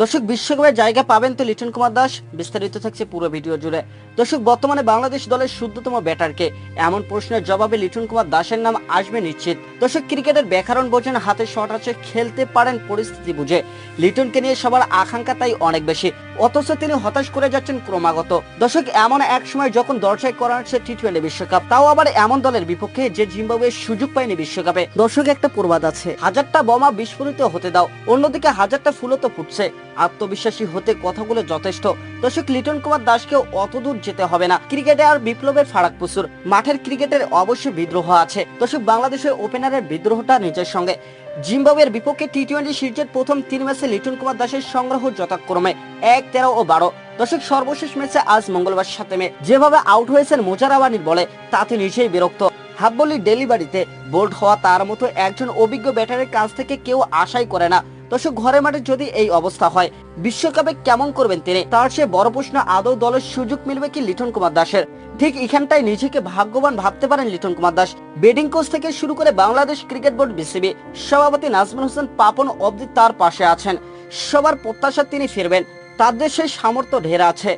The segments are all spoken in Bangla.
দর্শক বিশ্বকাপে জায়গা পাবেন তো লিটন কুমার দাস? বিস্তারিত থাকছে পুরো ভিডিও জুড়ে। দর্শক বর্তমানে বাংলাদেশ দলের শুদ্ধতম ব্যাটারকে, এমন প্রশ্নের জবাবে লিটন কুমার দাসের নাম আসবে নিশ্চিত। দর্শক ক্রিকেটের ব্যাকরণ বোঝেন, হাতে শট আছে, খেলতে পারেন পরিস্থিতি বুঝে। লিটনকে নিয়ে সবার আকাঙ্ক্ষা তাই অনেক বেশি, অথচ তিনি হতাশ করে যাচ্ছেন ক্রমাগত। দর্শক এমন এক সময় যখন দর্শক করা হচ্ছে টি-20 বিশ্বকাপ, তাও আবার এমন দলের বিপক্ষে যে জিম্বাবুয়ে সুযোগ পায়নি বিশ্বকাপে। দর্শক একটা প্রবাদ আছে, হাজারটা বোমা বিস্ফোরিত হতে দাও, অন্যদিকে হাজারটা ফুলও তো ফুটছে। আত্মবিশ্বাসী হতে কথাগুলো যথেষ্ট। দর্শক লিটন কুমার দাসকে অতদূর যেতে হবে না। ক্রিকেটে আর বিপ্লবের ফারাক প্রচুর, মাঠের ক্রিকেটের অবশ্যই বিদ্রোহ আছে। দর্শক বাংলাদেশের ওপেনারের বিদ্রোহটা নিজের সঙ্গে। জিম্বাবুয়ের বিপক্ষে টি-20 সিরিজের প্রথম 3 ম্যাচে লিটন কুমার দাসের সংগ্রহ যথাক্রমে 1, 13 ও 12। দর্শক সর্বশেষ ম্যাচে আজ মঙ্গলবার 7 মে যেভাবে আউট হয়েছেন মোজারাবানির বলে, তাতে নিজেই বিরক্ত। হাফ বলি ডেলিভারিতে বোল্ড হওয়া তার মতো একজন অভিজ্ঞ ব্যাটারের কাছ থেকে কেউ আশাই করে না। দর্শক ঘরের মাঠে যদি এই অবস্থা হয়, বিশ্বকাপে কেমন করবেন তিনি? তার চেয়ে বড় প্রশ্ন, আদৌ দলের সুযোগ মিলবে কি লিটন কুমার দাসের? ঠিক এখানটাই নিজেকে ভাগ্যবান ভাবতে পারেন লিটন কুমার দাস। ব্যাটিং কোচ থেকে শুরু করে বাংলাদেশ ক্রিকেট বোর্ড বিসিবি সভাপতি নাজমুল হোসেন পাপন অবধি তার পাশে আছেন। সবার প্রত্যাশা তিনি ফিরবেন, তাদের সেই সামর্থ্য ঢের আছে।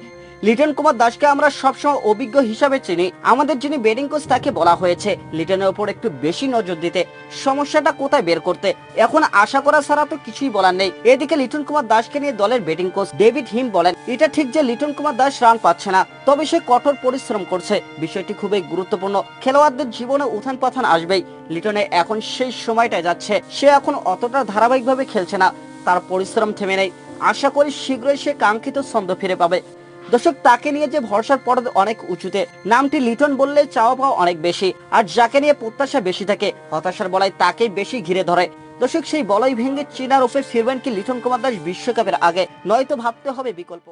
লিটন কুমার দাসকে আমরা সবসময় অভিজ্ঞ হিসাবে চিনি। আমাদের যিনি ব্যাটিং কোচ তাকে বলা হয়েছে লিটনের উপর একটু বেশি নজর দিতে, সমস্যাটা কোথায় বের করতে। এখন আশা করা ছাড়া তো কিছুই বলার নেই। এদিকে লিটন কুমার দাসকে নিয়ে দলের ব্যাটিং কোচ ডেভিড হিম বলেন, এটা ঠিক যে লিটন কুমার দাস রান পাচ্ছে না, তবে সে কঠোর পরিশ্রম করছে। বিষয়টি খুবই গুরুত্বপূর্ণ। খেলোয়াড়দের জীবনে উত্থান পাথান আসবেই। লিটনে এখন সেই সময়টা যাচ্ছে, সে এখন অতটা ধারাবাহিকভাবে খেলছে না, তার পরিশ্রম থেমে নেই। আশা করি শীঘ্রই সে কাঙ্ক্ষিত ছন্দ ফিরে পাবে। দর্শক তাকে নিয়ে যে ভরসার পর্দা অনেক উঁচুতে, নামটি লিটন বললে চাওয়া পাওয়া অনেক বেশি, আর যাকে নিয়ে প্রত্যাশা বেশি থাকে, হতাশার বলয় তাকেই বেশি ঘিরে ধরে। দর্শক সেই বলয় ভেঙে চীনার ওপরে ফিরবেন কি লিটন কুমার দাস বিশ্বকাপের আগে? নয়তো ভাবতে হবে বিকল্প।